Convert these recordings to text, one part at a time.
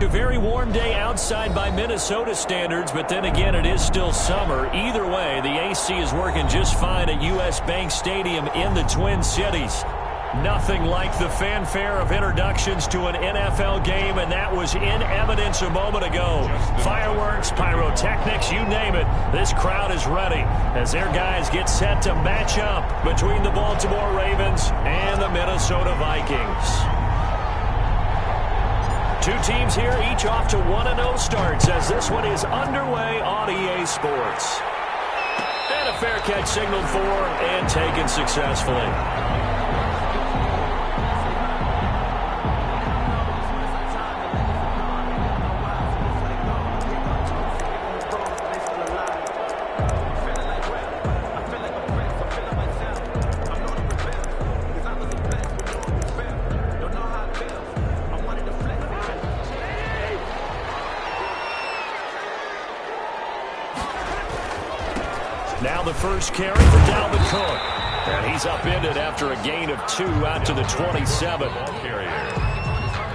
A very warm day outside by Minnesota standards, but then again, it is still summer. Either way, the AC is working just fine at U.S. Bank Stadium in the Twin Cities. Nothing like the fanfare of introductions to an NFL game, and that was in evidence a moment ago. Fireworks, pyrotechnics, you name it. This crowd is ready as their guys get set to match up between the Baltimore Ravens and the Minnesota Vikings. Two teams here, each off to 1-0 starts as this one is underway on EA Sports. And a fair catch signaled for and taken successfully. Now the first carry for Dalvin Cook. And he's upended after a gain of 2 out to the 27.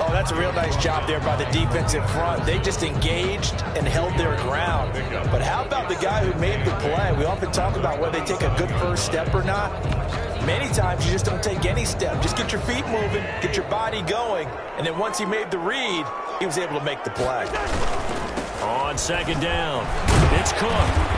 Oh, that's a real nice job there by the defensive front. They just engaged and held their ground. But how about the guy who made the play? We often talk about whether they take a good first step or not. Many times you just don't take any step. Just get your feet moving, get your body going. And then once he made the read, he was able to make the play. On second down, it's Cook.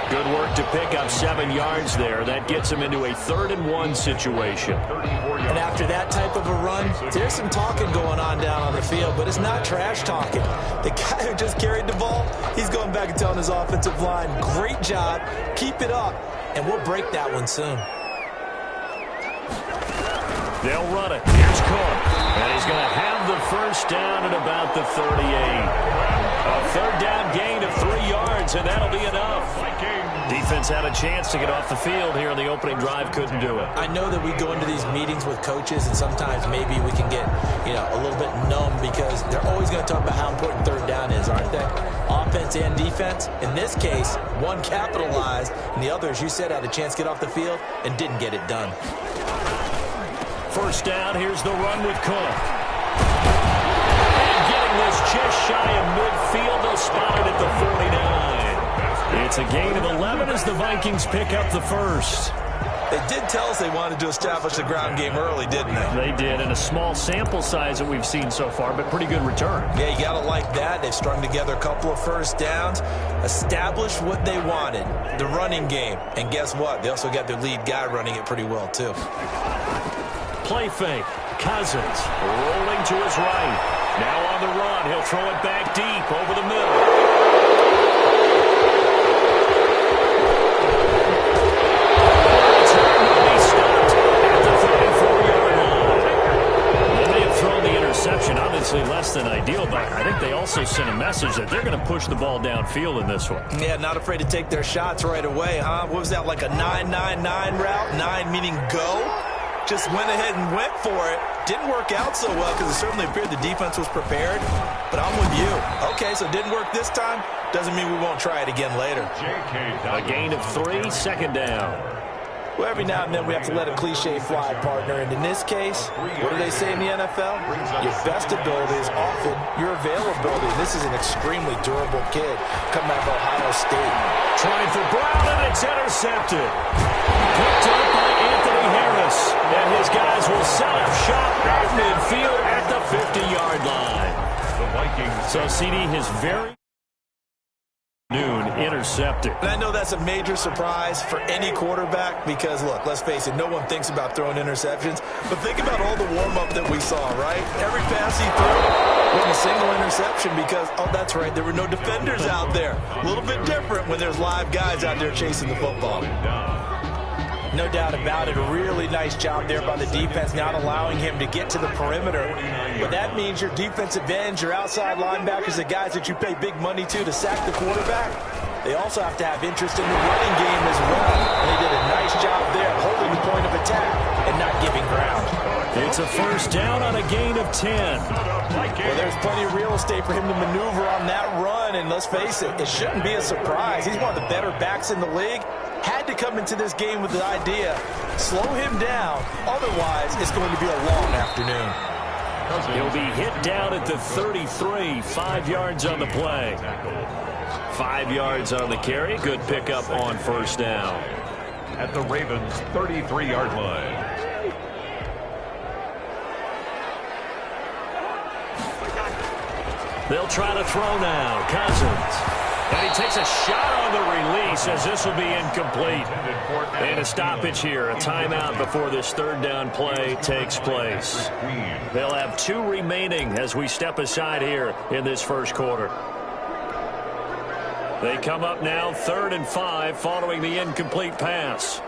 Good work to pick up 7 yards there. That gets him into a 3rd-and-1 situation. And after that type of a run, there's some talking going on down on the field, but it's not trash talking. The guy who just carried the ball, he's going back and telling his offensive line, great job, keep it up, and we'll break that one soon. They'll run it. Here's Cook. And he's going to have the first down at about the 38. A 3rd down gain of 3 yards, and that'll be enough. Defense had a chance to get off the field here in the opening drive, couldn't do it. I know that we go into these meetings with coaches, and sometimes maybe we can get, a little bit numb because they're always going to talk about how important 3rd down is, aren't they? Offense and defense. In this case, one capitalized, and the other, as you said, had a chance to get off the field and didn't get it done. First down, here's the run with Cook. And getting this just shy of midfield, they'll spot it at the 49. It's a gain of 11 as the Vikings pick up the first. They did tell us they wanted to establish the ground game early, didn't they? They did, and a small sample size that we've seen so far, but pretty good return. Yeah, you got to like that. They've strung together a couple of first downs, established what they wanted, the running game. And guess what? They also got their lead guy running it pretty well, too. Play fake. Cousins rolling to his right. Now on the run. He'll throw it back deep over the middle. Obviously less than ideal, but I think they also sent a message that they're going to push the ball downfield in this one. Yeah, not afraid to take their shots right away, huh? What was that, like a 9-9-9 route? 9 meaning go? Just went ahead and went for it. Didn't work out so well because it certainly appeared the defense was prepared, but I'm with you. Okay, so it didn't work this time. Doesn't mean we won't try it again later. A gain of 3, second down. Well, every now and then we have to let a cliche fly, partner. And in this case, what do they say in the NFL? Your best ability is often your availability. This is an extremely durable kid coming out of Ohio State. Trying for Brown, and it's intercepted. Picked up by Anthony Harris. And his guys will set up shop at midfield at the 50-yard line. The Vikings. So, CD, his very intercepted. And I know that's a major surprise for any quarterback because, look, let's face it, no one thinks about throwing interceptions. But think about all the warm-up that we saw, right? Every pass he threw was a single interception because, oh, that's right, there were no defenders out there. A little bit different when there's live guys out there chasing the football. No doubt about it. A really nice job there by the defense, not allowing him to get to the perimeter. But that means your defensive ends, your outside linebackers, the guys that you pay big money to sack the quarterback, they also have to have interest in the running game as well. And they did a nice job there holding the point of attack and not giving ground. It's a first down on a gain of 10. Well, there's plenty of real estate for him to maneuver on that run. And let's face it, it shouldn't be a surprise. He's one of the better backs in the league. Had to come into this game with the idea, slow him down. Otherwise, it's going to be a long afternoon. He'll be hit down at the 33, 5 yards on the play. 5 yards on the carry. Good pickup on first down. At the Ravens' 33-yard line. They'll try to throw now. Cousins. And he takes a shot on the release as this will be incomplete. And a stoppage here. A timeout before this third down play takes place. They'll have 2 remaining as we step aside here in this first quarter. They come up now 3rd and 5 following the incomplete pass.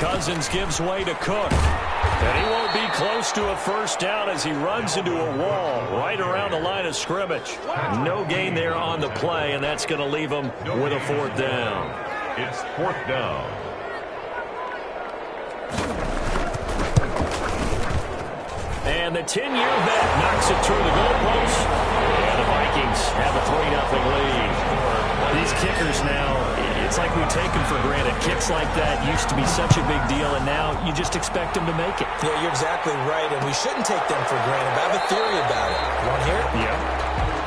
Cousins gives way to Cook. And he won't be close to a first down as he runs into a wall right around the line of scrimmage. No gain there on the play, and that's going to leave him with a 4th down. It's 4th down. And the 10-year vet knocks it through the goalpost. And the Vikings have a 3-0 lead. These kickers now, it's like we take them for granted. Kicks like that used to be such a big deal, and now you just expect them to make it. Yeah, you're exactly right, and we shouldn't take them for granted. But I have a theory about it. You want to hear it? Yeah.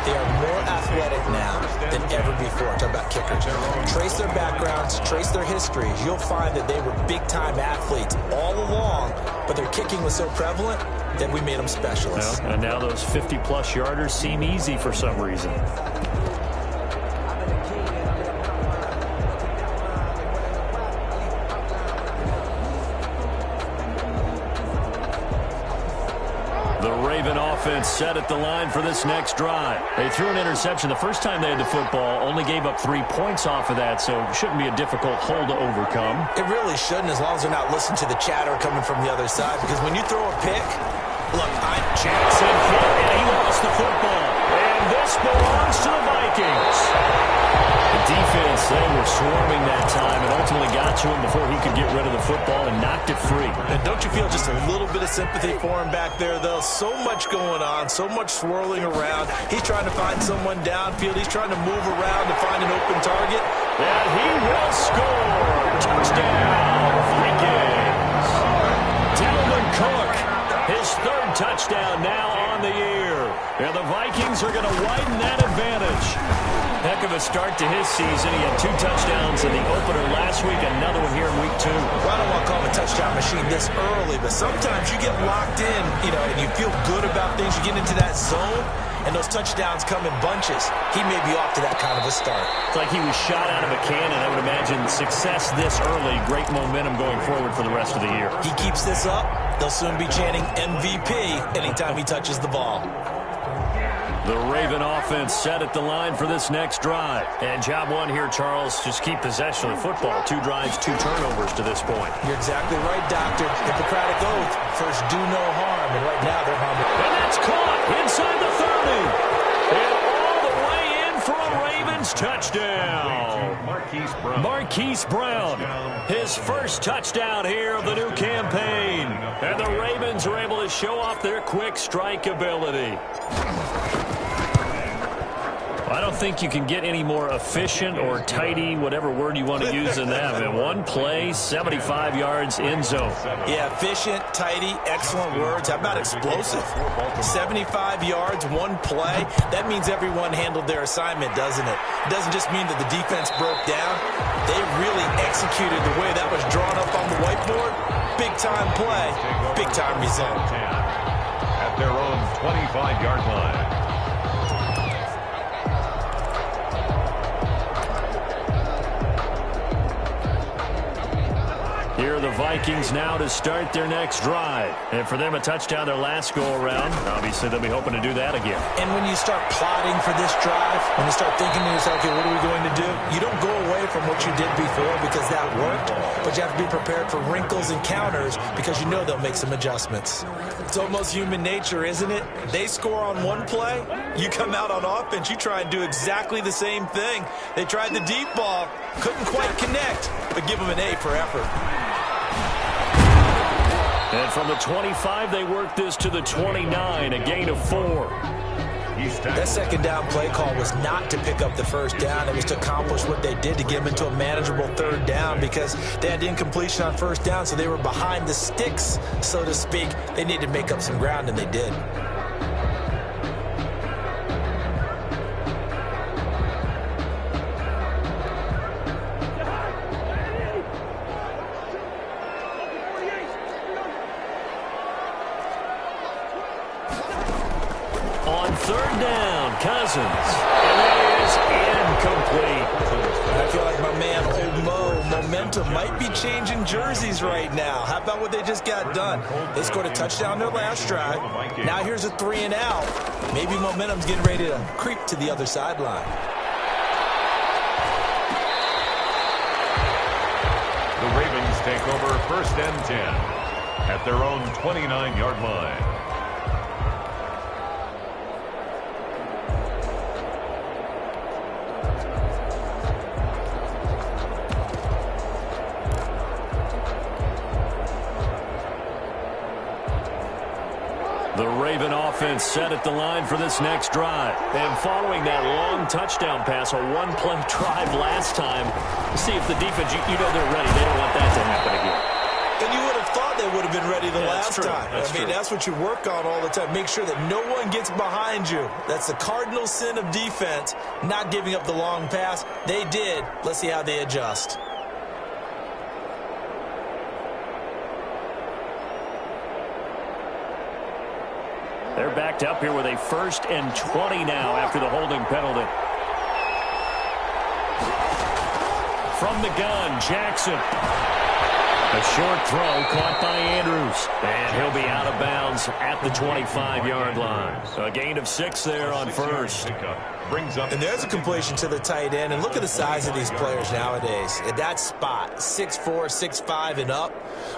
They are more athletic now than ever before. Talk about kickers. Trace their backgrounds, trace their histories. You'll find that they were big-time athletes all along, but their kicking was so prevalent that we made them specialists. Well, and now those 50-plus yarders seem easy for some reason. Offense set at the line for this next drive. They threw an interception the first time they had the football, only gave up 3 points off of that, so it shouldn't be a difficult hole to overcome. It really shouldn't, as long as they're not listening to the chatter coming from the other side, because when you throw a pick, look, Jackson hit, and he lost the football. And this belongs to the Vikings. The defense, they were swarming that time and ultimately got to him before he could get rid of the football and knocked it free. And don't you feel just a little bit of sympathy for him back there, though? So much going on, so much swirling around. He's trying to find someone downfield. He's trying to move around to find an open target. And he will score. Touchdown, Vikings. Dalvin Cook, his 3rd touchdown now on the year. And the Vikings are going to widen that advantage. Heck of a start to his season. He had 2 touchdowns in the opener last week, another one here in week 2. Well, I don't want to call him a touchdown machine this early, but sometimes you get locked in, and you feel good about things. You get into that zone, and those touchdowns come in bunches. He may be off to that kind of a start. It's like he was shot out of a cannon. I would imagine success this early, great momentum going forward for the rest of the year. He keeps this up, they'll soon be chanting MVP anytime he touches the ball. The Raven offense set at the line for this next drive. And job one here, Charles, just keep possession of the football. 2 drives, 2 turnovers to this point. You're exactly right, Doctor. Hippocratic oath. First, do no harm. And right now, they're harming. And that's caught inside the 30. And all the way in for a Ravens touchdown. Marquise Brown, his first touchdown here of the new campaign. And the Ravens are able to show off their quick strike ability. I don't think you can get any more efficient or tidy, whatever word you want to use in that. In one play, 75 yards in zone. Yeah, efficient, tidy, excellent words. How about explosive? 75 yards, one play. That means everyone handled their assignment, doesn't it? It doesn't just mean that the defense broke down. They really executed the way that was drawn up on the whiteboard. Big-time play, big-time result. At their own 25-yard line. Here are the Vikings now to start their next drive. And for them, a touchdown their last go-around. Obviously, they'll be hoping to do that again. And when you start plotting for this drive, when you start thinking to yourself, okay, what are we going to do? You don't go away from what you did before because that worked, but you have to be prepared for wrinkles and counters because you know they'll make some adjustments. It's almost human nature, isn't it? They score on one play, you come out on offense, you try and do exactly the same thing. They tried the deep ball, couldn't quite connect, but give them an A for effort. And from the 25, they work this to the 29, a gain of 4. He's tackled. That second down play call was not to pick up the first down. It was to accomplish what they did to get them into a manageable third down because they had incompletion on first down, so they were behind the sticks, so to speak. They needed to make up some ground, and they did. On third down, Cousins. And it is incomplete. I feel like my man, Old Mo, momentum might be changing jerseys right now. How about what they just got done? They scored a touchdown their last drive. Now here's a 3 and out. Maybe momentum's getting ready to creep to the other sideline. The Ravens take over 1st and 10 at their own 29-yard line. The Raven offense set at the line for this next drive. And following that long touchdown pass, a one-play drive last time, see if the defense, you know they're ready. They don't want that to happen again. And you would have thought they would have been ready the last time. That's what you work on all the time. Make sure that no one gets behind you. That's the cardinal sin of defense, not giving up the long pass. They did. Let's see how they adjust. They're backed up here with a 1st and 20 now after the holding penalty. From the gun, Jackson. A short throw caught by Andrews. And he'll be out of bounds at the 25-yard line. A gain of 6 there on first. And there's a completion to the tight end. And look at the size of these players nowadays. At that spot, 6'4", 6'5", and up.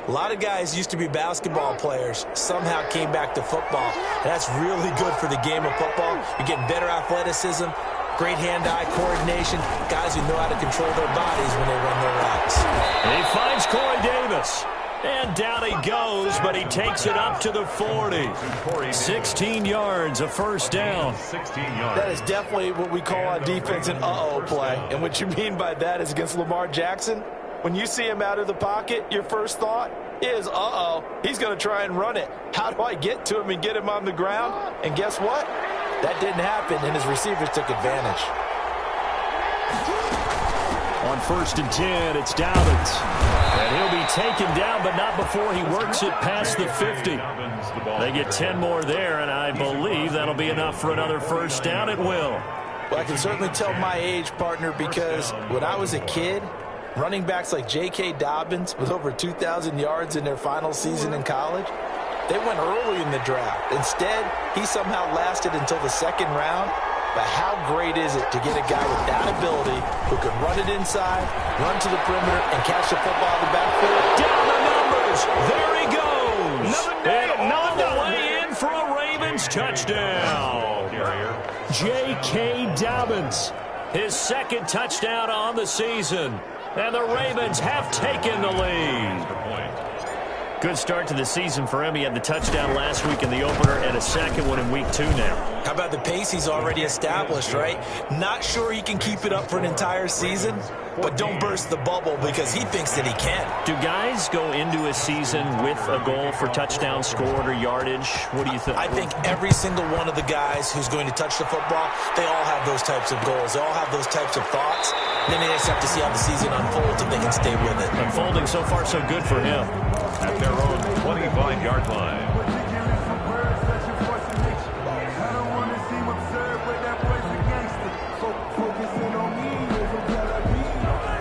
A lot of guys used to be basketball players, somehow came back to football. And that's really good for the game of football. You're getting better athleticism, great hand-eye coordination, guys who know how to control their bodies when they run their routes. And he finds Corey Davis. And down he goes, but he takes it up to the 40. 16 yards, a first down. 16 yards. That is definitely what we call on defense an uh-oh play. And what you mean by that is against Lamar Jackson, when you see him out of the pocket, your first thought is, uh-oh, he's going to try and run it. How do I get to him and get him on the ground? And guess what? That didn't happen, and his receivers took advantage. On 1st and 10, it's Dobbins. And he'll be taken down, but not before he works it past the 50. They get 10 more there, and I believe that'll be enough for another first down at will. Well, I can certainly tell my age, partner, because when I was a kid, running backs like J.K. Dobbins with over 2,000 yards in their final season in college, they went early in the draft. Instead, he somehow lasted until the 2nd round. But how great is it to get a guy with that ability who can run it inside, run to the perimeter, and catch the football in the backfield? Down the numbers. There he goes. And on the way in for a Ravens touchdown. J.K. Dobbins, his 2nd touchdown on the season. And the Ravens have taken the lead. Good start to the season for him. He had the touchdown last week in the opener and a second one in week 2 now. How about the pace he's already established, right? Not sure he can keep it up for an entire season, but don't burst the bubble because he thinks that he can. Do guys go into a season with a goal for touchdown scored or yardage? What do you think? I think every single one of the guys who's going to touch the football, they all have those types of goals. They all have those types of thoughts. Then they just have to see how the season unfolds if they can stay with it. Unfolding so far so good for him. At their own 25-yard line.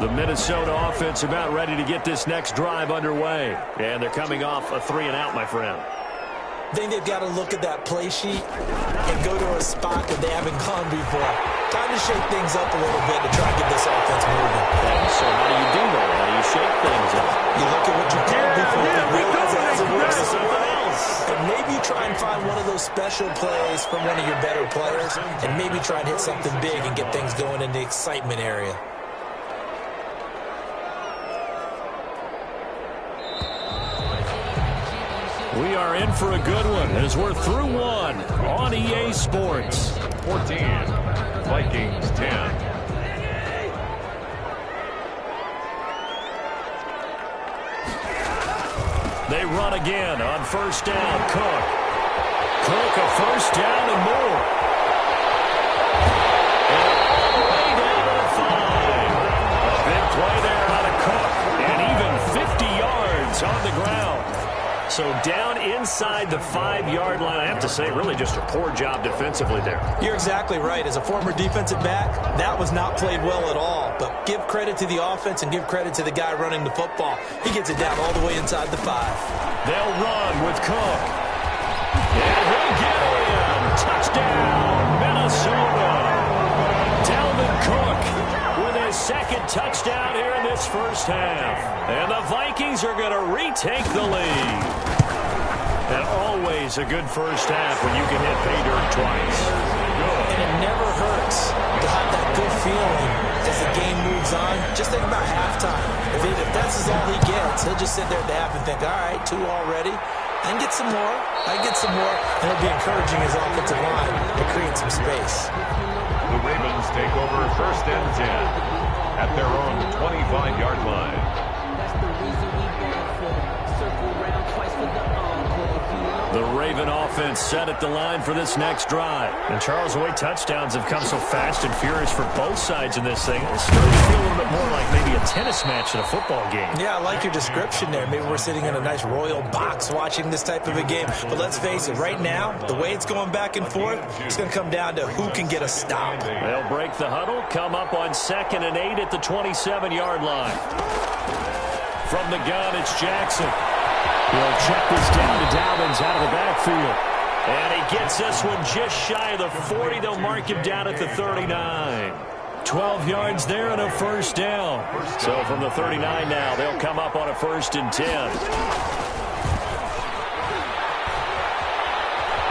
The Minnesota offense about ready to get this next drive underway. And they're coming off a 3 and out, my friend. I think they've got to look at that play sheet and go to a spot that they haven't gone before. Time to shake things up a little bit to try and get this offense moving. Okay, so how do you do that? How do you shake things up? You look at what you've done before and realize it hasn't worked for someone else. But maybe you try and find one of those special plays from one of your better players and maybe try and hit something big and get things going in the excitement area. We are in for a good one as we're through one on EA Sports. 14. Vikings 10. They run again on first down. Cook a first down and more. And all the way down to the 5. A big play there out of Cook. And even 50 yards on the ground. So down inside the 5-yard line. I have to say, really just a poor job defensively there. You're exactly right. As a former defensive back, that was not played well at all. But give credit to the offense and give credit to the guy running the football. He gets it down all the way inside the 5. They'll run with Cook. And he'll get in. Touchdown, Minnesota. Dalvin Cook with his second touchdown here in this first half. And the Vikings are going to retake the lead. And always a good first half when you can hit pay dirt twice. And it never hurts to have that good feeling as the game moves on. Just think about halftime. If that's all he gets, he'll just sit there at the half and think, all right, 2 already. I can get some more. I can get some more. And it'll be encouraging his offensive line to create some space. The Ravens take over first and 10 at their own 25-yard line. The Raven offense set at the line for this next drive. And Charles, the way touchdowns have come so fast and furious for both sides in this thing, it's starting to feel a little bit more like maybe a tennis match in a football game. Yeah, I like your description there. Maybe we're sitting in a nice royal box watching this type of a game. But let's face it, right now, the way it's going back and forth, it's going to come down to who can get a stop. They'll break the huddle, come up on 2nd and 8 at the 27-yard line. From the gun, it's Jackson. He'll check this down to Dobbins out of the backfield. And he gets this one just shy of the 40. They'll mark him down at the 39. 12 yards there and a first down. So from the 39 now, they'll come up on a 1st and 10.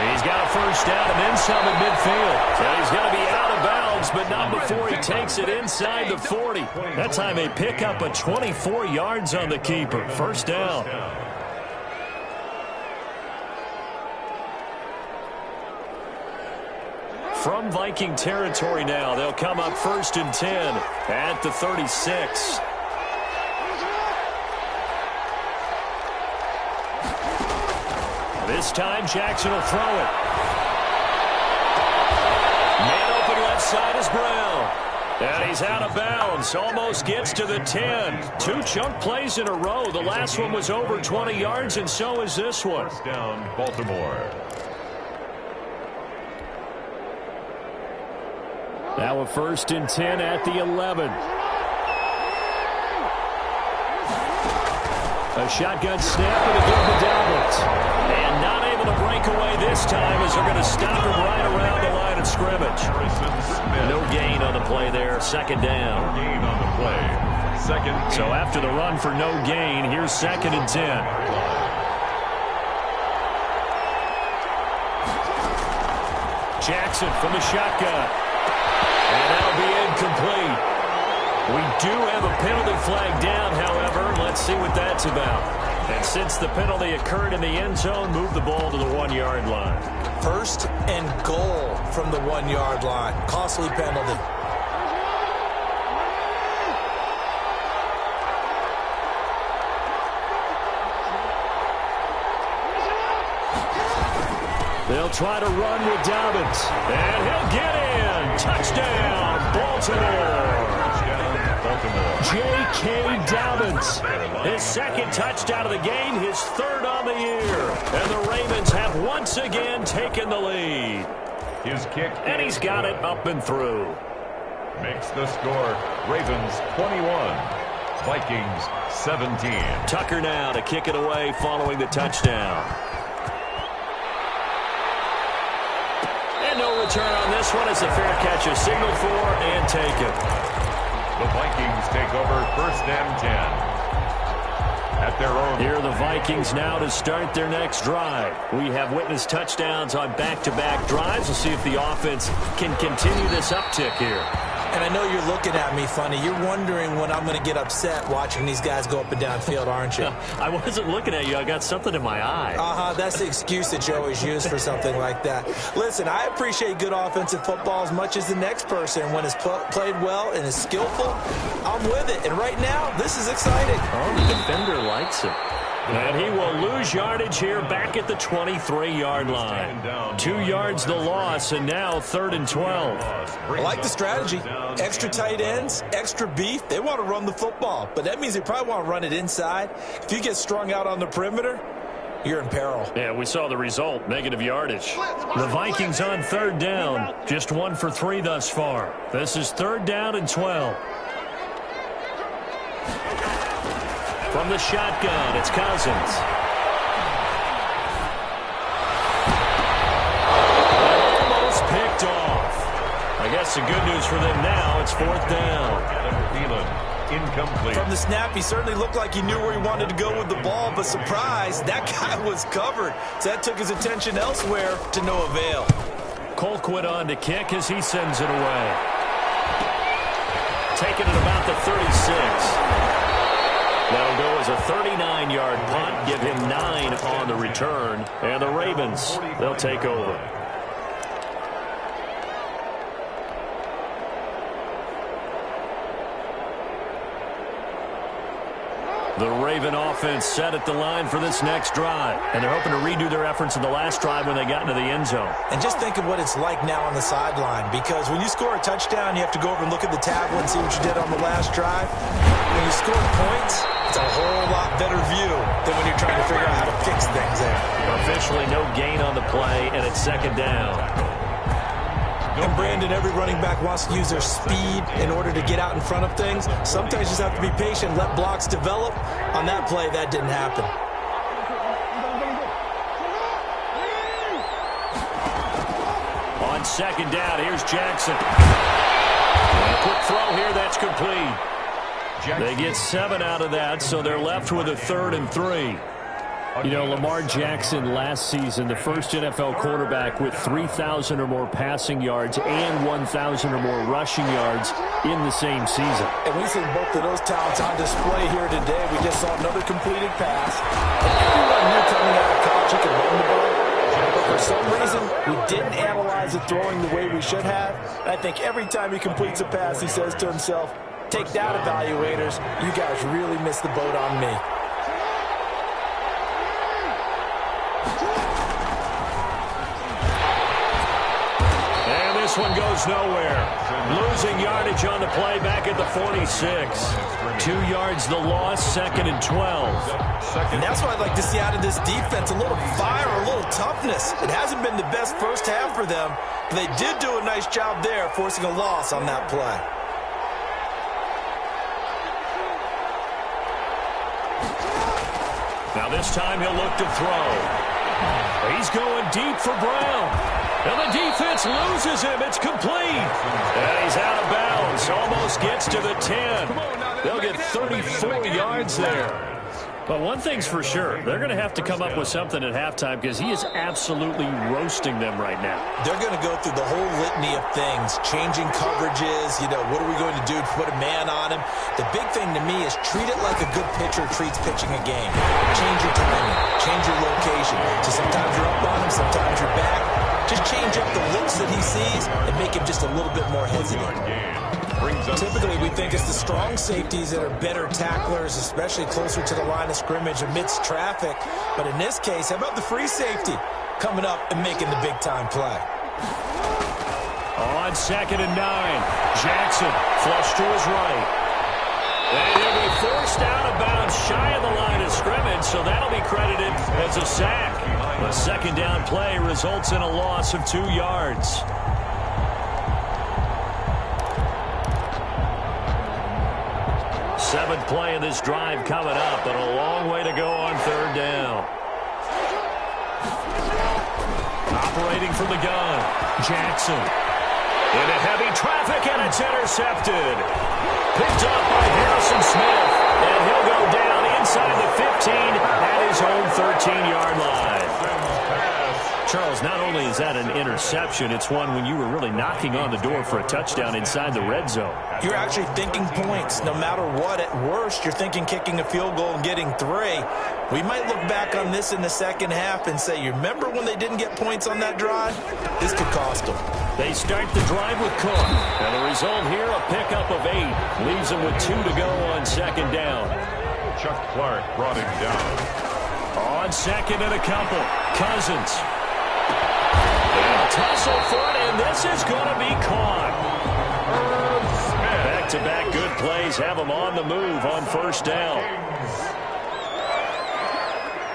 He's got a first down and then some at midfield. And he's going to be out of bounds, but not before he takes it inside the 40. That time they pick up a 24 yards on the keeper. First down. From Viking territory now, they'll come up 1st and 10 at the 36. This time, Jackson will throw it. Man open left side is Brown. And he's out of bounds. Almost gets to the 10. 2 chunk plays in a row. The last one was over 20 yards, and so is this one. First down, Baltimore. Now a 1st and 10 at the 11. A shotgun snap and a good to Dobbins. And not able to break away this time as they're going to stop him right around the line of scrimmage. No gain on the play there. 2nd down. No gain on the play. 2nd. So after the run for no gain, here's 2nd and 10. Jackson from the shotgun. And that'll be incomplete. We do have a penalty flag down, however. Let's see what that's about. And since the penalty occurred in the end zone, move the ball to the 1-yard line. 1st and goal from the 1-yard line. Costly penalty. They'll try to run with Dobbins. And he'll get in. Touchdown, Baltimore. J.K. Dobbins. His 2nd touchdown of the game, his 3rd on the year. And the Ravens have once again taken the lead. His kick. And he's got it up and through. Makes the score Ravens 21. Vikings 17. Tucker now to kick it away following the touchdown. No return on this one. It's a fair catch, a signal for and taken. The Vikings take over 1st and 10 at their own. Here are the Vikings now to start their next drive. We have witnessed touchdowns on back-to-back drives. We'll see if the offense can continue this uptick here. And I know you're looking at me funny. You're wondering when I'm going to get upset watching these guys go up and down field, aren't you? I wasn't looking at you. I got something in my eye. That's the excuse that you always use for something like that. Listen, I appreciate good offensive football as much as the next person. When it's played well and is skillful, I'm with it. And right now, this is exciting. Oh, the defender likes it. And he will lose yardage here back at the 23-yard line. 2 yards the loss, and now 3rd and 12. I like the strategy. Extra tight ends, extra beef. They want to run the football, but that means they probably want to run it inside. If you get strung out on the perimeter, you're in peril. Yeah, we saw the result, negative yardage. The Vikings on 3rd down, just 1 for 3 thus far. This is 3rd down and 12. From the shotgun, it's Cousins. Almost picked off. I guess the good news for them now, it's 4th down. Incomplete. From the snap, he certainly looked like he knew where he wanted to go with the ball, but surprise, that guy was covered. So that took his attention elsewhere to no avail. Colquitt on to kick as he sends it away. Taking it about the 36. That'll go as a 39-yard punt, give him 9 on the return. And the Ravens, they'll take over. The Raven offense set at the line for this next drive. And they're hoping to redo their efforts in the last drive when they got into the end zone. And just think of what it's like now on the sideline, because when you score a touchdown, you have to go over and look at the tablet and see what you did on the last drive. When you score points, it's a whole lot better view than when you're trying to figure out how to fix things there. Officially no gain on the play, and it's 2nd down. And Brandon, every running back wants to use their speed in order to get out in front of things. Sometimes you just have to be patient, let blocks develop. On that play, that didn't happen. On 2nd down, here's Jackson. And a quick throw here, that's complete. They get 7 out of that, so they're left with a 3rd and 3. You know, Lamar Jackson last season, the first NFL quarterback with 3,000 or more passing yards and 1,000 or more rushing yards in the same season. And we've seen both of those talents on display here today. We just saw another completed pass. And everyone knew coming out of college he could run the ball. But for some reason, we didn't analyze the throwing the way we should have. And I think every time he completes a pass, he says to himself, take that, evaluators. You guys really missed the boat on me. This one goes nowhere. Losing yardage on the play back at the 46. 2 yards the loss, 2nd and 12. And that's what I'd like to see out of this defense, a little fire, a little toughness. It hasn't been the best first half for them, but they did do a nice job there, forcing a loss on that play. Now this time he'll look to throw. He's going deep for Brown. And the defense loses him. It's complete. And he's out of bounds. Almost gets to the 10. They'll get 34 yards there. But one thing's for sure. They're going to have to come up with something at halftime because he is absolutely roasting them right now. They're going to go through the whole litany of things, changing coverages, you know, what are we going to do to put a man on him? The big thing to me is treat it like a good pitcher treats pitching a game. Change your timing, change your location. So sometimes you're up on him, sometimes you're back. Just change up the looks that he sees and make him just a little bit more hesitant. Typically, we think it's the strong safeties that are better tacklers, especially closer to the line of scrimmage amidst traffic. But in this case, how about the free safety coming up and making the big-time play? On 2nd and 9, Jackson flush to his right. And he'll be forced out of bounds shy of the line of scrimmage, so that'll be credited as a sack. The 2nd down play results in a loss of 2 yards. Seventh play of this drive coming up, but a long way to go on 3rd down. Operating from the gun, Jackson. Into heavy traffic, and it's intercepted. Picked up by Harrison Smith, and he'll go down inside the 15 at his own 13-yard line. Charles, not only is that an interception, it's one when you were really knocking on the door for a touchdown inside the red zone. You're actually thinking points. No matter what, at worst, you're thinking kicking a field goal and getting 3. We might look back on this in the second half and say, you remember when they didn't get points on that drive? This could cost them. They start the drive with Cook. And the result here, a pickup of 8. Leaves them with 2 to go on second down. Chuck Clark brought him down. On second and a couple, Cousins. And a tussle for it, and this is going to be caught. Back-to-back good plays have them on the move on first down.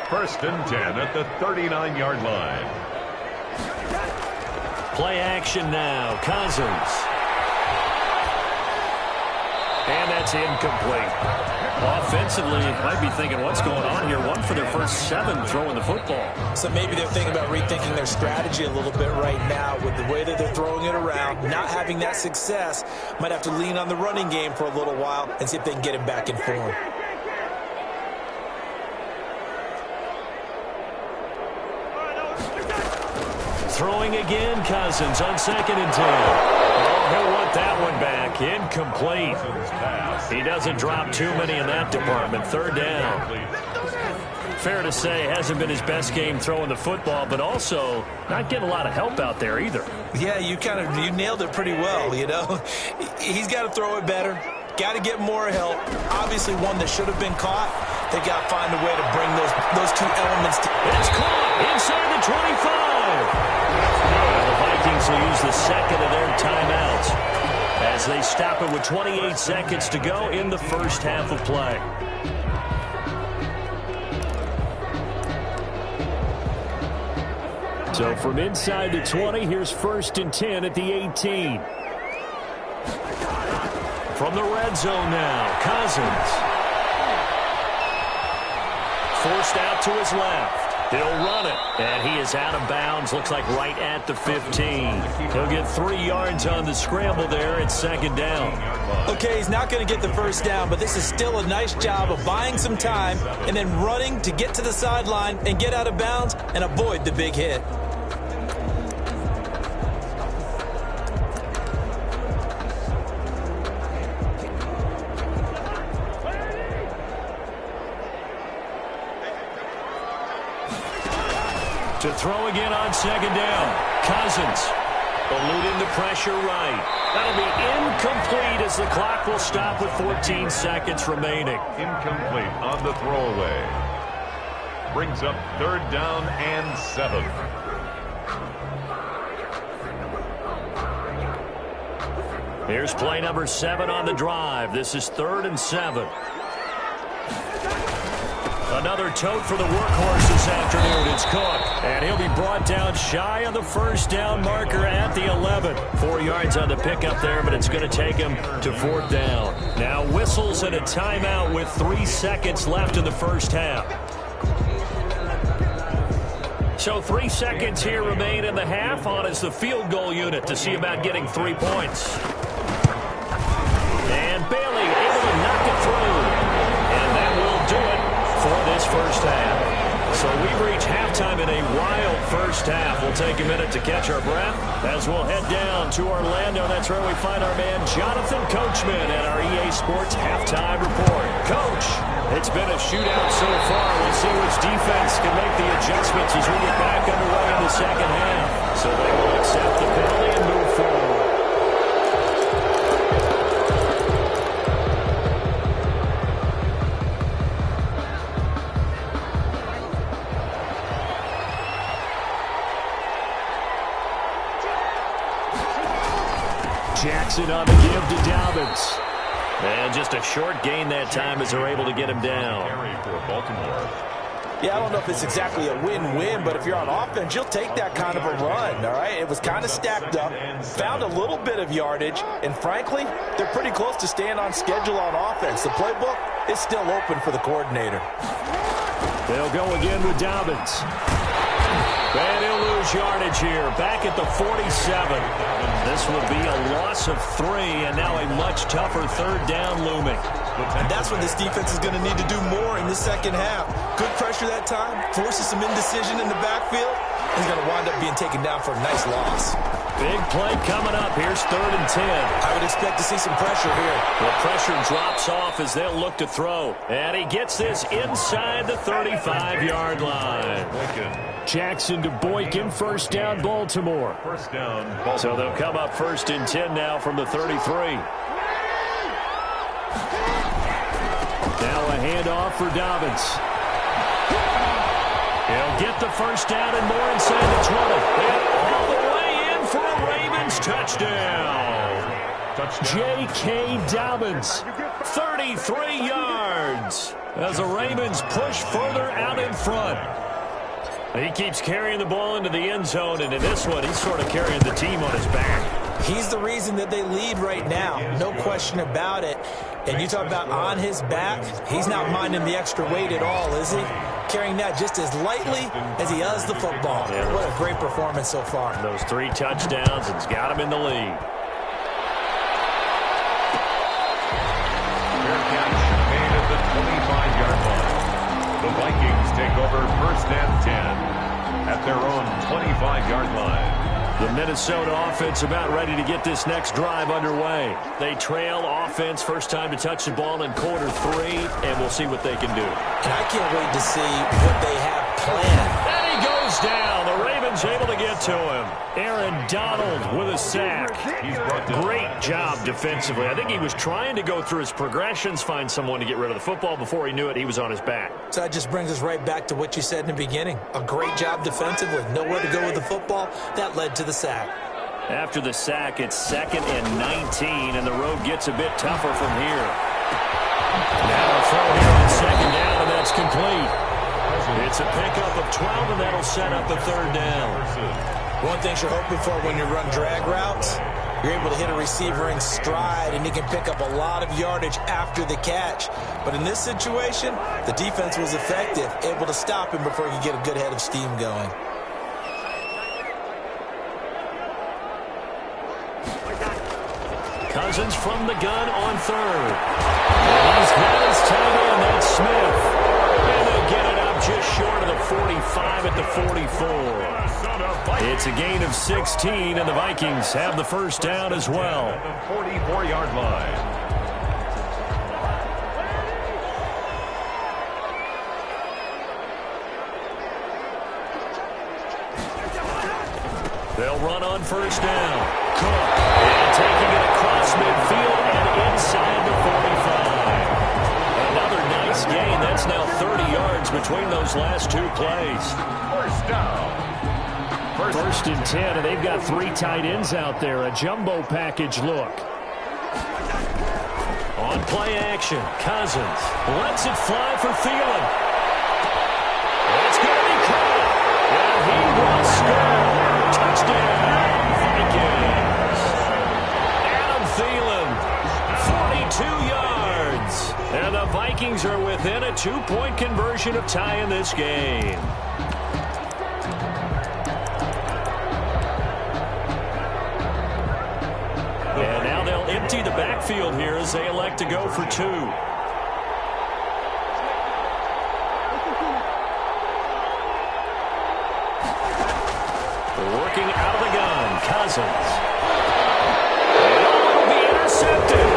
First and 10 at the 39-yard line. Play action now, Cousins. And that's incomplete. Offensively, might be thinking, what's going on here? 1 for their first 7 throwing the football. So maybe they're thinking about rethinking their strategy a little bit right now with the way that they're throwing it around, not having that success. Might have to lean on the running game for a little while and see if they can get him back in form. Throwing again, Cousins on second and 10. Oh, he'll want that one back. Incomplete. He doesn't drop too many in that department. Third down. Fair to say, hasn't been his best game throwing the football, but also not getting a lot of help out there either. Yeah, you nailed it pretty well, you know. He's got to throw it better. Got to get more help. Obviously one that should have been caught. They got to find a way to bring those 2 elements together. It's caught inside the 25. The Vikings will use the second of their timeouts as they stop it with 28 seconds to go in the first half of play. So from inside the 20, here's first and 10 at the 18. From the red zone now, Cousins. Forced out to his left. He'll run it, and he is out of bounds. Looks like right at the 15. He'll get 3 yards on the scramble there at second down. Okay, he's not going to get the first down, but this is still a nice job of buying some time and then running to get to the sideline and get out of bounds and avoid the big hit. To throw again on second down. Cousins eluding the pressure right. That'll be incomplete as the clock will stop with 14 seconds remaining. Incomplete on the throwaway. Brings up third down and 7. Here's play number 7 on the drive. This is 3rd and 7. Another tote for the workhorse this afternoon. It's Cook. And he'll be brought down shy of the first down marker at the 11. 4 yards on the pickup there, but it's going to take him to 4th down. Now whistles and a timeout with 3 seconds left in the first half. So 3 seconds here remain in the half. On is the field goal unit to see about getting 3 points. And Bailey able to knock it through. And that will do it for this first half. So we've reached halftime in a wild first half. We'll take a minute to catch our breath as we'll head down to Orlando. That's where we find our man Jonathan Coachman at our EA Sports Halftime Report. Coach, it's been a shootout so far. We'll see which defense can make the adjustments as we get back underway in the second half. So they will accept the penalty and move forward. Jackson on the give to Dobbins. And just a short gain that time as they're able to get him down. For Baltimore. Yeah, I don't know if it's exactly a win-win, but if you're on offense, you'll take that kind of a run, all right? It was kind of stacked up, found a little bit of yardage, and frankly, they're pretty close to staying on schedule on offense. The playbook is still open for the coordinator. They'll go again with Dobbins. And he'll lose yardage here, back at the 47. This will be a loss of 3, and now a much tougher 3rd down looming. And that's what this defense is going to need to do more in the second half. Good pressure that time, forces some indecision in the backfield. He's going to wind wind up being taken down for a nice loss. Big play coming up. Here's 3rd and 10. I would expect to see some pressure here. The pressure drops off as they'll look to throw. And he gets this inside the 35-yard line. Jackson to Boykin, 1st down Baltimore. First down, Baltimore. So they'll come up 1st and 10 now from the 33. Now a handoff for Dobbins. He'll get the 1st down and more inside the 20. And all the way in for a Ravens touchdown. J.K. Dobbins, 33 yards. As the Ravens push further out in front. He keeps carrying the ball into the end zone, and in this one, he's sort of carrying the team on his back. He's the reason that they lead right now. No question about it. And you talk about on his back, he's not minding the extra weight at all, is he? Carrying that just as lightly as he does the football. Yeah, what a great performance so far. Those 3 touchdowns, it's got him in the lead. Fair catch made at the 25-yard line. The Vikings take over 1st and 10 at their own 25-yard line. The Minnesota offense about ready to get this next drive underway. They trail offense, first time to touch the ball in quarter 3, and we'll see what they can do. And I can't wait to see what they have planned. And he goes down. The Ravens able to get to him. Aaron Donald with a sack. Great job defensively. I think he was trying to go through his progressions, find someone to get rid of the football. Before he knew it, he was on his back. So that just brings us right back to what you said in the beginning. A great job defensively. Nowhere to go with the football. That led to the sack. After the sack, it's 2nd and 19, and the road gets a bit tougher from here. Now a throw here on 2nd down, and that's complete. It's a pickup of 12, and that'll set up a 3rd down. One thing you're hoping for when you run drag routes, you're able to hit a receiver in stride, and he can pick up a lot of yardage after the catch. But in this situation, the defense was effective, able to stop him before he could get a good head of steam going. Cousins from the gun on 3rd. And he's got his tight end, that's Smith. And they'll get it up just short of the 45 at the 44. It's a gain of 16, and the Vikings have the 1st down as well. The 44-yard line. They'll run on 1st down. Cook, and taking it across midfield and inside the 45. Another nice gain. That's now 30 yards between those last 2 plays. 1st down. 1st and 10, and they've got 3 tight ends out there. A jumbo package look. On play action, Cousins lets it fly for Thielen. It's going to be caught. And he will score. Touchdown, Vikings. Adam Thielen, 42 yards. And the Vikings are within a 2-point conversion of tying this game. And now they'll empty the backfield here as they elect to go for 2. Working out of the gun, Cousins. And will be intercepted.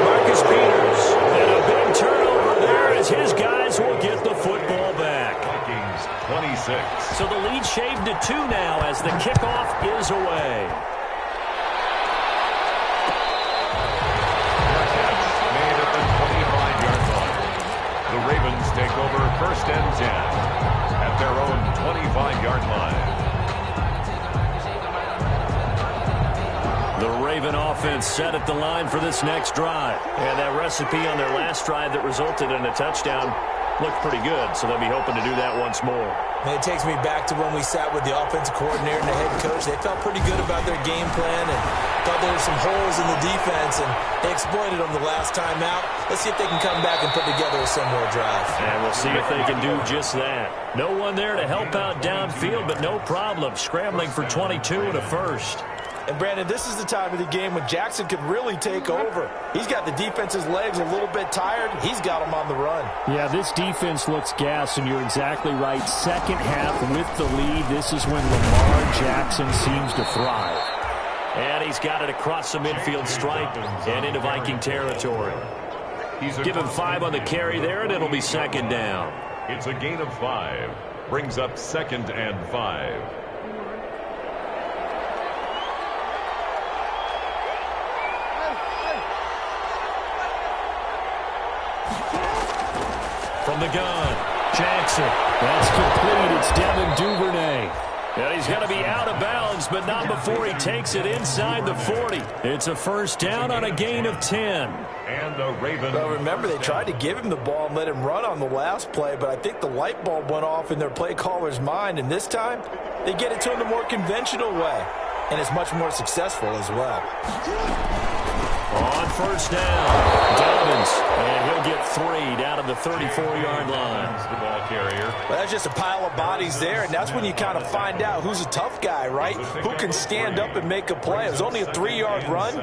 Marcus Peters. And a big turnover there as his guys will get the football back. Vikings 26. So the lead shaved to 2 now as the kickoff is away. Made at the 25-yard line. The Ravens take over 1st and 10 at their own 25-yard line. The Raven offense set at the line for this next drive. And that recipe on their last drive that resulted in a touchdown looked pretty good, so they'll be hoping to do that once more. And it takes me back to when we sat with the offensive coordinator and the head coach. They felt pretty good about their game plan and thought there were some holes in the defense, and they exploited them the last time out. Let's see if they can come back and put together a similar drive. And we'll see if they can do just that. No one there to help out downfield, but no problem. Scrambling for 22 and a 1st. And, Brandon, this is the time of the game when Jackson could really take over. He's got the defense's legs a little bit tired. He's got them on the run. Yeah, this defense looks gassed, and you're exactly right. Second half with the lead, this is when Lamar Jackson seems to thrive. And he's got it across the midfield stripe and into Viking territory. Give him 5 on the carry there, and it'll be second down. It's a gain of 5. Brings up 2nd and 5. From the gun, Jackson. That's complete. It's Devin Duvernay. And he's going to be out of bounds, but not before he takes it inside the 40. It's a first down on a gain of 10. And the Ravens. Well, remember, they tried to give him the ball and let him run on the last play, but I think the light bulb went off in their play caller's mind, and this time they get it to him the more conventional way, and it's much more successful as well. On first down, Dobbins, and he'll get 3 down at the 34-yard line. The ball carrier. Well, that's just a pile of bodies there, and that's when you kind of find out who's a tough guy, right? Who can stand up and make a play. It was only a 3-yard run,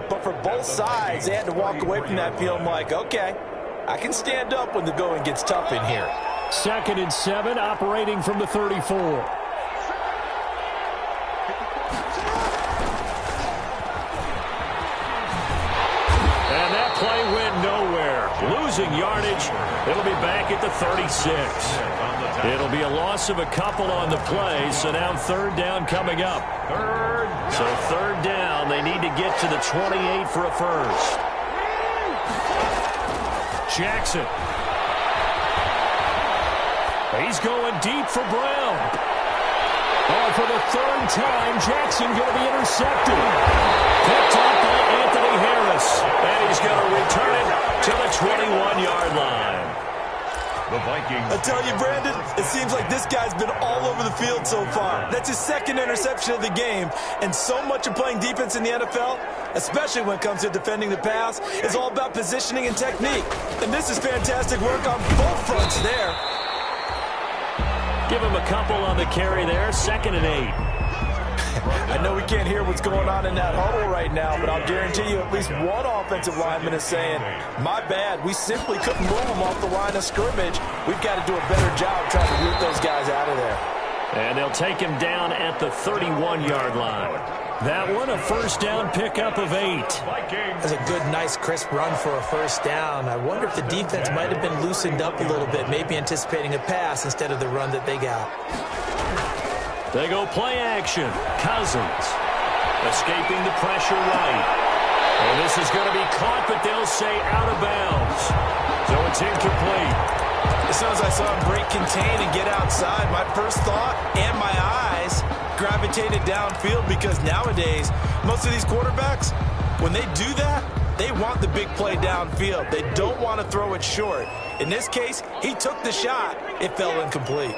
but for both sides, they had to walk away from that feeling like, okay, I can stand up when the going gets tough in here. 2nd and 7, operating from the 34. Play went nowhere. Losing yardage. It'll be back at the 36. It'll be a loss of a couple on the play, so now third down coming up. So third down, they need to get to the 28 for a first. Jackson. He's going deep for Brown. Oh, for the 3rd time, Jackson going to be intercepted. Picked up by Anthony Harris. And he's going to return it to the 21-yard line. The Vikings. I tell you, Brandon, it seems like this guy's been all over the field so far. That's his 2nd interception of the game. And so much of playing defense in the NFL, especially when it comes to defending the pass, is all about positioning and technique. And this is fantastic work on both fronts there. Give him a couple on the carry there. 2nd and 8. I know we can't hear what's going on in that huddle right now, but I'll guarantee you at least one offensive lineman is saying, my bad, we simply couldn't move them off the line of scrimmage. We've got to do a better job trying to root those guys out of there. And they'll take him down at the 31-yard line. That one, a first down pickup of 8. That's a good, nice, crisp run for a first down. I wonder if the defense might have been loosened up a little bit, maybe anticipating a pass instead of the run that they got. They go play action. Cousins escaping the pressure right. And this is going to be caught, but they'll say out of bounds. So it's incomplete. As soon as I saw him break contain and get outside, my first thought and my eyes gravitated downfield, because nowadays, most of these quarterbacks, when they do that, they want the big play downfield. They don't want to throw it short. In this case, he took the shot. It fell incomplete.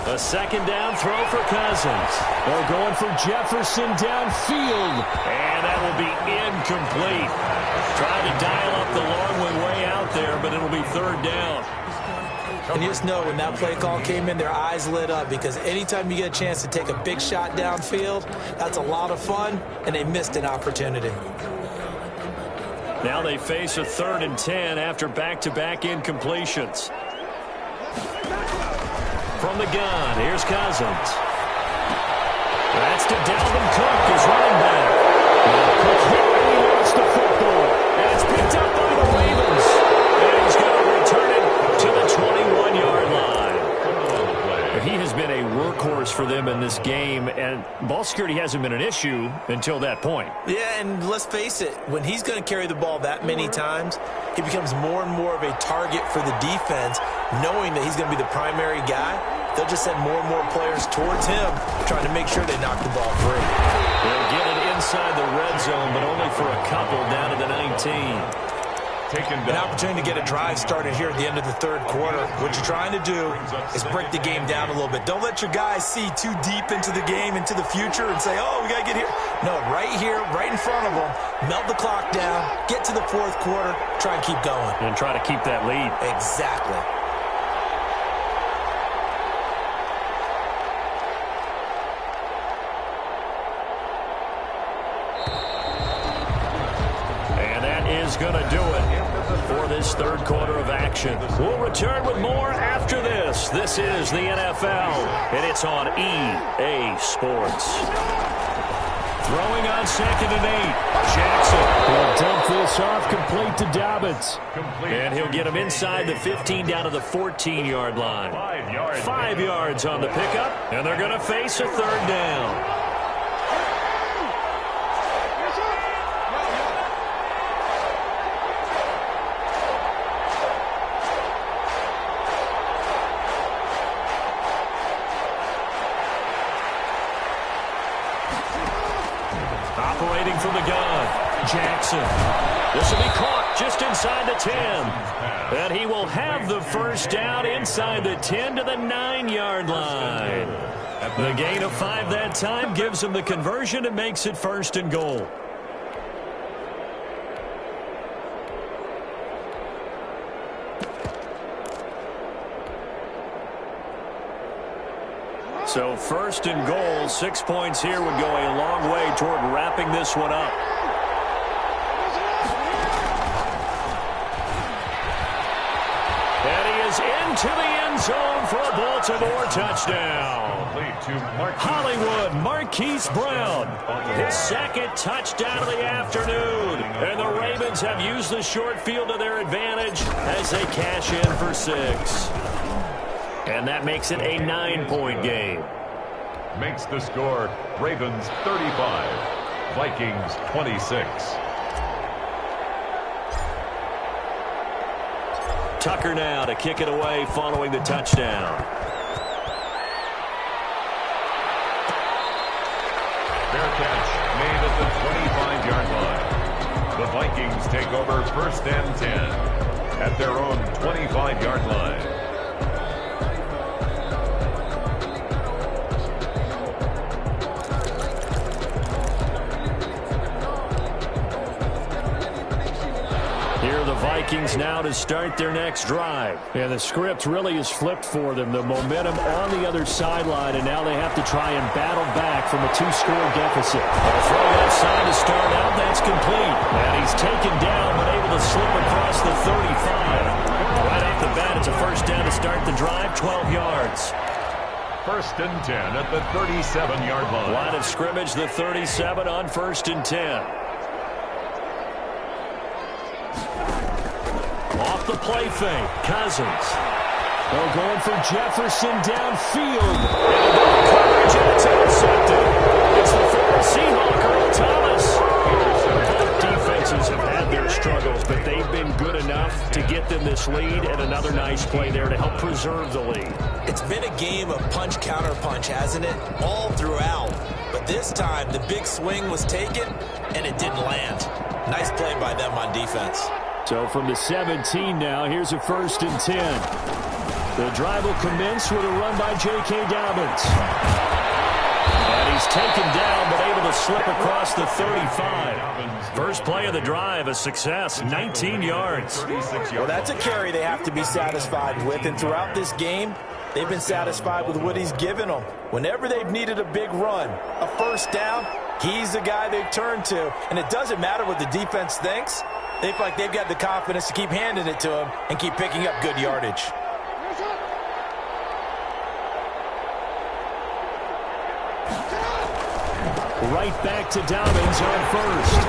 A 2nd down throw for Cousins. They're going for Jefferson downfield. And that will be incomplete. Trying to dial up the long one way out there, but it'll be 3rd down. And you just know when that play call came in, their eyes lit up, because anytime you get a chance to take a big shot downfield, that's a lot of fun, and they missed an opportunity. Now they face a 3rd and 10 after back-to-back incompletions. From the gun, here's Cousins. That's to Dalvin Cook, his running back. Cook hit and he lost the football. And it's picked up by the Ravens. And he's going to return it to the 21-yard line. He has been a workhorse for them in this game, and ball security hasn't been an issue until that point. Yeah, and let's face it, when he's going to carry the ball that many times, he becomes more and more of a target for the defense, knowing that he's going to be the primary guy. They'll just send more and more players towards him, trying to make sure they knock the ball free. They'll get it inside the red zone, but only for a couple down to the 19. An opportunity to get a drive started here at the end of the 3rd quarter. What you're trying to do is break the game down a little bit. Don't let your guys see too deep into the game, into the future, and say, oh, we got to get here. No, right here, right in front of them, melt the clock down, get to the 4th quarter, try and keep going. And try to keep that lead. Exactly. going to do it for this third quarter of action. We'll return with more after this. This is the NFL, and it's on EA Sports. Throwing on 2nd and 8. Jackson will dump this off complete to Dobbins. And he'll get him inside the 15 down to the 14-yard line. 5 yards on the pickup, and they're going to face a third down. Operating from the gun, Jackson. This will be caught just inside the 10. And he will have the first down inside the 10 to the 9-yard line. The gain of 5 that time gives him the conversion and makes it 1st and goal. So 1st and goal, 6 points here would go a long way toward wrapping this one up. And he is into the end zone for a Baltimore touchdown. Hollywood Marquise Brown, his 2nd touchdown of the afternoon. And the Ravens have used the short field to their advantage as they cash in for 6. And that makes it a 9-point game. Makes the score Ravens 35, Vikings 26. Tucker now to kick it away following the touchdown. Fair catch made at the 25-yard line. The Vikings take over 1st and 10 at their own 25-yard line. Vikings now to start their next drive. And the script really is flipped for them. The momentum on the other sideline, and now they have to try and battle back from a 2-score deficit. They'll throw that side to start out. That's complete. And he's taken down, but able to slip across the 35. Right off the bat, it's a 1st down to start the drive, 12 yards. 1st and 10 at the 37-yard line. Line of scrimmage, the 37 on 1st and 10. Off the play fake, Cousins. They're going for Jefferson downfield. And coverage, and it's intercepted. It's the former Seahawk, Earl Thomas. Both defenses have had their struggles, but they've been good enough to get them this lead, and another nice play there to help preserve the lead. It's been a game of punch-counter-punch, hasn't it? All throughout. But this time, the big swing was taken, and it didn't land. Nice play by them on defense. So from the 17 now, here's a 1st and 10. The drive will commence with a run by J.K. Dobbins. And he's taken down, but able to slip across the 35. First play of the drive, a success, 19 yards. Well, that's a carry they have to be satisfied with. And throughout this game, they've been satisfied with what he's given them. Whenever they've needed a big run, a 1st down, he's the guy they've turned to. And it doesn't matter what the defense thinks. They feel like they've got the confidence to keep handing it to him and keep picking up good yardage. Right back to Dobbins on 1st.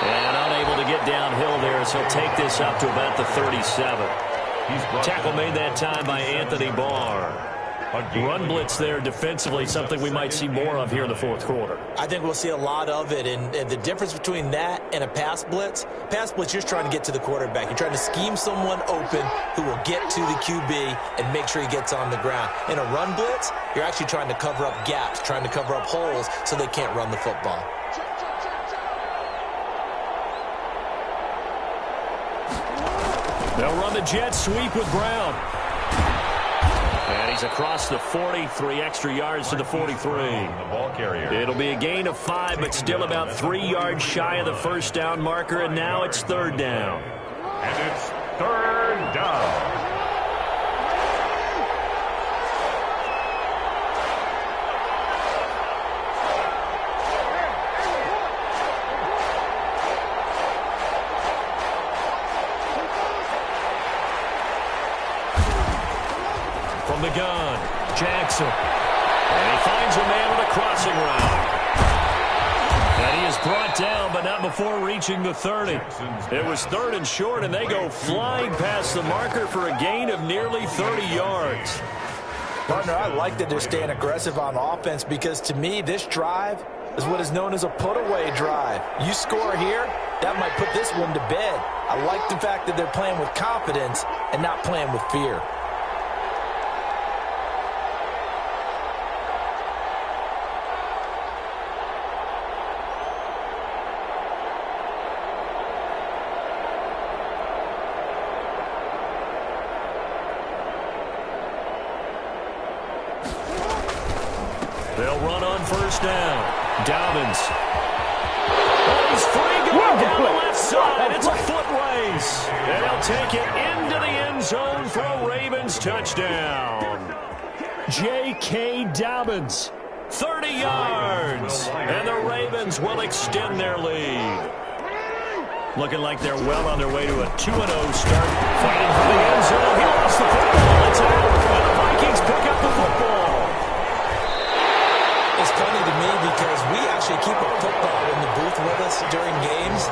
And unable to get downhill there as he'll take this up to about the 37. Tackle made that time by Anthony Barr. Run blitz there defensively, something we might see more of here in the 4th quarter. I think we'll see a lot of it, and the difference between that and a pass blitz, you're just trying to get to the quarterback. You're trying to scheme someone open who will get to the QB and make sure he gets on the ground. In a run blitz, you're actually trying to cover up gaps, trying to cover up holes so they can't run the football. They'll run the jet sweep with Brown. And he's across the 40, 3 extra yards to the 43. The ball carrier. It'll be a gain of 5, but still about 3 yards shy of the 1st down marker, and now it's 3rd down. And it's 3rd down. Jackson. And he finds a man on a crossing route. And he is brought down, but not before reaching the 30. It was 3rd and short, and they go flying past the marker for a gain of nearly 30 yards. Partner, I like that they're staying aggressive on offense because, to me, this drive is what is known as a put-away drive. You score here, that might put this one to bed. I like the fact that they're playing with confidence and not playing with fear. They'll run on 1st down. Dobbins. Oh, he's free going down the left side. It's a foot race. And he'll take it into the end zone for a Ravens touchdown. J.K. Dobbins, 30 yards. And the Ravens will extend their lead. Looking like they're well on their way to a 2-0 start. Fighting for the end zone. He lost the football. It's out. And the Vikings pick up the football. It's funny to me because we actually keep a football in the booth with us during games,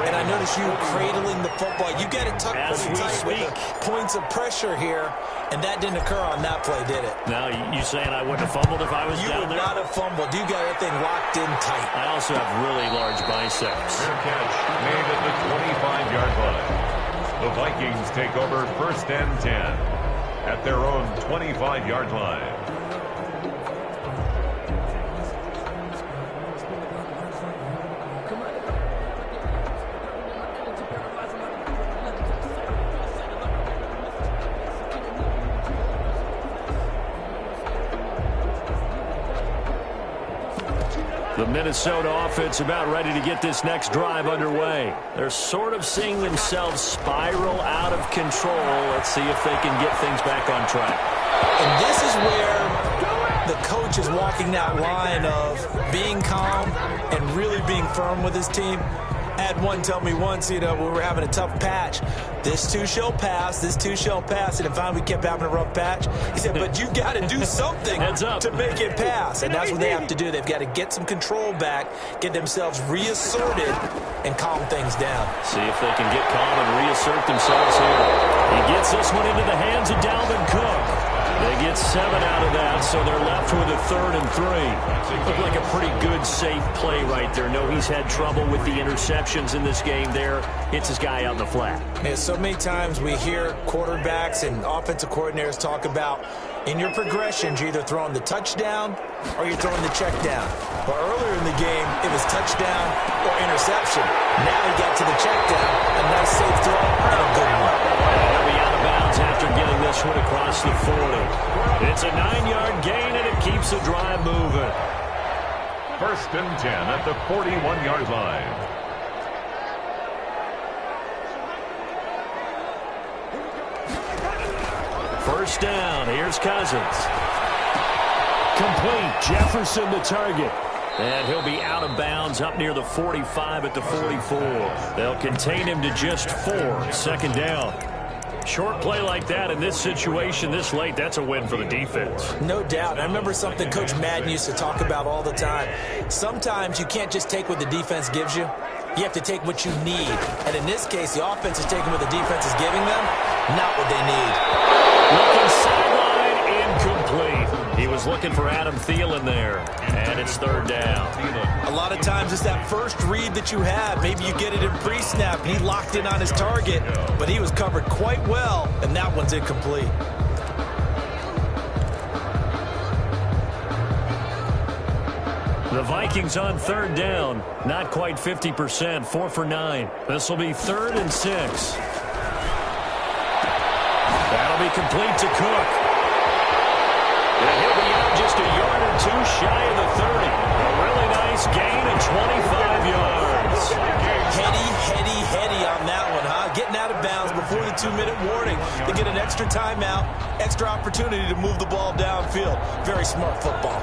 and I notice you cradling the football. You get it tucked pretty tight with the points of pressure here, and that didn't occur on that play, did it? Now, you saying I wouldn't have fumbled if I was down there? You would not have fumbled. You got everything locked in tight. I also have really large biceps. Fair catch made at the 25-yard line. The Vikings take over 1st and 10 at their own 25-yard line. The Minnesota offense about ready to get this next drive underway. They're sort of seeing themselves spiral out of control. Let's see if they can get things back on track. And this is where the coach is walking that line of being calm and really being firm with his team. I had one tell me once, we were having a tough patch. This too shall pass, this too shall pass. And finally we kept having a rough patch. He said, but you got to do something to make it pass. And that's what they have to do. They've got to get some control back, get themselves reasserted, and calm things down. See if they can get calm and reassert themselves here. He gets this one into the hands of Dalvin Cook. They get 7 out of that, so they're left with a 3rd and 3. Looked like a pretty good, safe play right there. No, he's had trouble with the interceptions in this game there. Hits his guy out in the flat. Yeah, so many times we hear quarterbacks and offensive coordinators talk about in your progressions, you're either throwing the touchdown or you're throwing the check down. But earlier in the game, it was touchdown or interception. Now he got to the check down. A nice safe throw and a good one. He'll be out of bounds after getting this one across the 40. It's a 9-yard gain, and it keeps the drive moving. 1st and 10 at the 41-yard line. First down. Here's Cousins. Complete. Jefferson the target. And he'll be out of bounds up near the 45 at the 44. They'll contain him to just 4. 2nd down. Short play like that in this situation this late, that's a win for the defense. No doubt. I remember something Coach Madden used to talk about all the time. Sometimes you can't just take what the defense gives you. You have to take what you need. And in this case, the offense is taking what the defense is giving them, not what they need. Looking sideline, incomplete. He was looking for Adam Thielen there, and it's 3rd down. A lot of times it's that first read that you have. Maybe you get it in pre-snap, and he locked in on his target, but he was covered quite well, and that one's incomplete. The Vikings on 3rd down, not quite 50%, 4 for 9. This will be 3rd and 6. That'll be complete to Cook. And he'll be out just a yard or 2 shy of the 30. A really nice gain of 25 yards. Heady on that one, huh? Getting out of bounds before the 2-minute warning. They get an extra timeout, extra opportunity to move the ball downfield. Very smart football.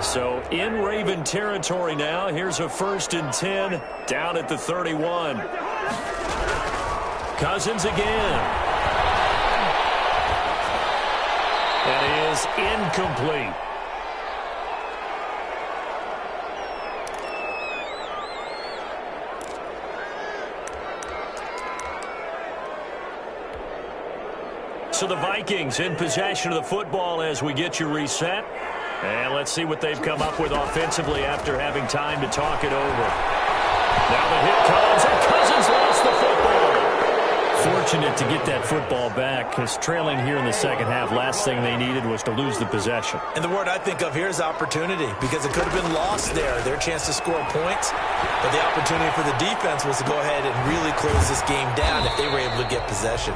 So in Raven territory now. Here's a 1st and 10 down at the 31. Cousins again. That is incomplete. So the Vikings in possession of the football as we get you reset. And let's see what they've come up with offensively after having time to talk it over. Now the hit comes, and Cousins lost the football. Fortunate to get that football back, because trailing here in the second half, last thing they needed was to lose the possession. And the word I think of here is opportunity, because it could have been lost there, their chance to score points. But the opportunity for the defense was to go ahead and really close this game down if they were able to get possession.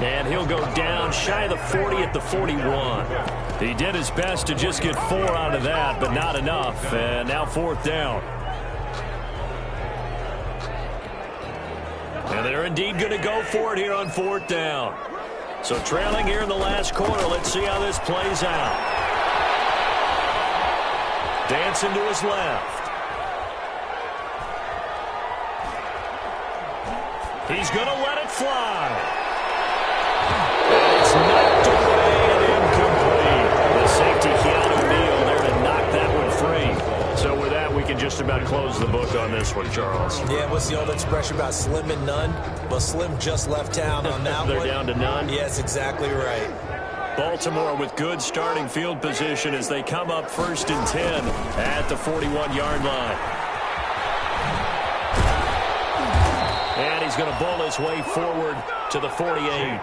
And he'll go down shy of the 40 at the 41. He did his best to just get 4 out of that, but not enough. And now 4th down. And they're indeed going to go for it here on 4th down. So trailing here in the last quarter. Let's see how this plays out. Dancing to his left. He's going to let it fly. It's knocked away and incomplete. The safety, Keanu Neal, there to knock that one free. So with that, we can just about close the book on this one, Charles. Yeah, what's the old expression about slim and none? Well, Slim just left town on that They're one. down to none? Yes, exactly right. Baltimore with good starting field position as they come up 1st and 10 at the 41-yard line. And he's going to bowl his way forward to the 48.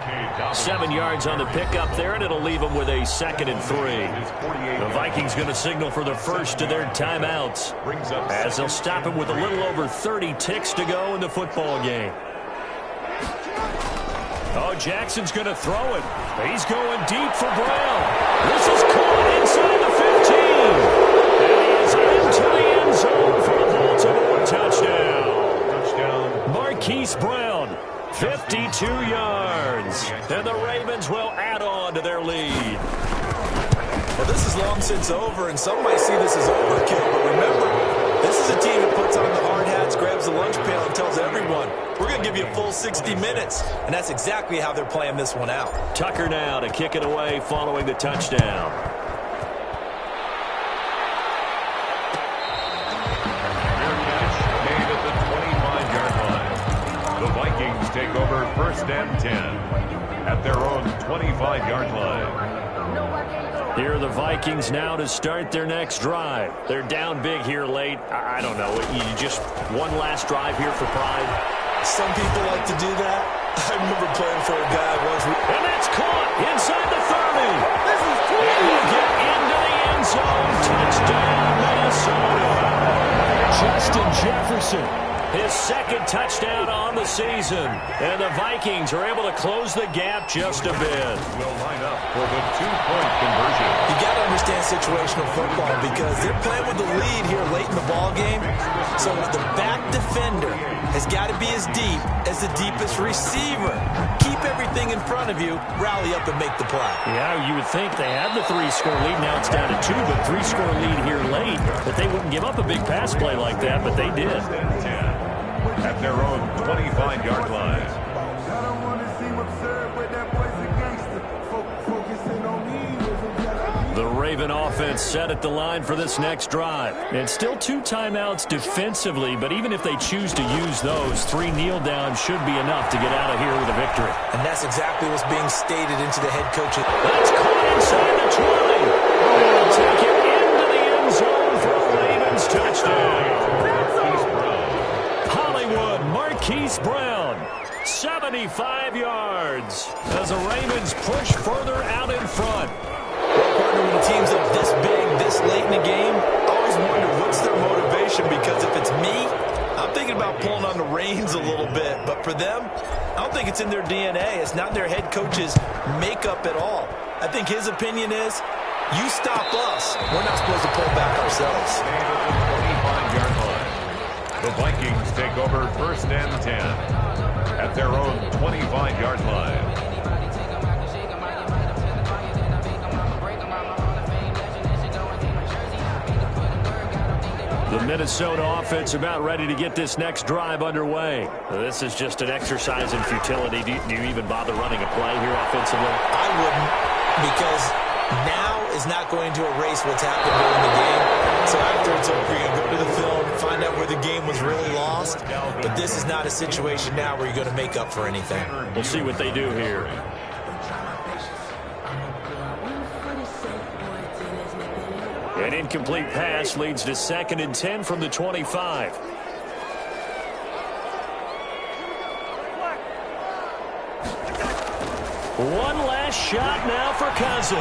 7 yards on the pickup there, and it'll leave him with a 2nd and 3. The Vikings going to signal for the first of their timeouts as they'll stop it with a little over 30 ticks to go in the football game. Oh, Jackson's going to throw it. He's going deep for Brown. This is caught inside the 15. And he is into the end zone for a Baltimore touchdown. Marquise Brown, 52 yards. And the Ravens will add on to their lead. Well, this is long since over, and some might see this as overkill. But remember, this is a team that puts on the hard hats, grabs the lunch pail, and tells everyone, we're going to give you a full 60 minutes. And that's exactly how they're playing this one out. Tucker now to kick it away following the touchdown. Take over 1st and 10 at their own 25-yard line. Here are the Vikings now to start their next drive. They're down big here late. I don't know. You just one last drive here for pride. Some people like to do that. I remember playing for a guy once. And that's caught inside the 30. This is and will get into the end zone. Touchdown, Minnesota. Justin Jefferson. His 2nd touchdown on the season. And the Vikings are able to close the gap just a bit. Will line up for the 2-point conversion. You got to understand situational football because they're playing with the lead here late in the ball game. So the back defender has got to be as deep as the deepest receiver. Keep everything in front of you, rally up and make the play. Yeah, you would think they had the 3-score lead. Now it's down to 2, but 3-score lead here late. But they wouldn't give up a big pass play like that, but they did. At their own 25-yard line. The Raven offense set at the line for this next drive. And still 2 timeouts defensively, but even if they choose to use those, 3 kneel downs should be enough to get out of here with a victory. And that's exactly what's being stated into the head coach. That's caught inside the 20. They'll take it into the end zone for a Ravens touchdown. Marquise Brown, 75 yards as the Ravens push further out in front. Well, partner, when the team's up this big, this late in the game, I always wonder what's their motivation, because if it's me, I'm thinking about pulling on the reins a little bit. But for them, I don't think it's in their DNA. It's not their head coach's makeup at all. I think his opinion is, you stop us, we're not supposed to pull back ourselves. 25-yard line. The Vikings take over 1st and 10 at their own 25-yard line. The Minnesota offense about ready to get this next drive underway. This is just an exercise in futility. Do you even bother running a play here offensively? I wouldn't, because now is not going to erase what's happened during the game. So after it's over, you're going to go to the film, find out where the game was really lost. But this is not a situation now where you're going to make up for anything. We'll see what they do here. An incomplete pass leads to 2nd and 10 from the 25. One last shot now for Cousins.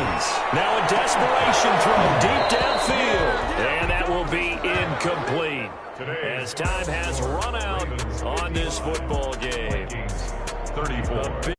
Now a desperation throw deep downfield. And that will be incomplete. As time has run out on this football game. 34.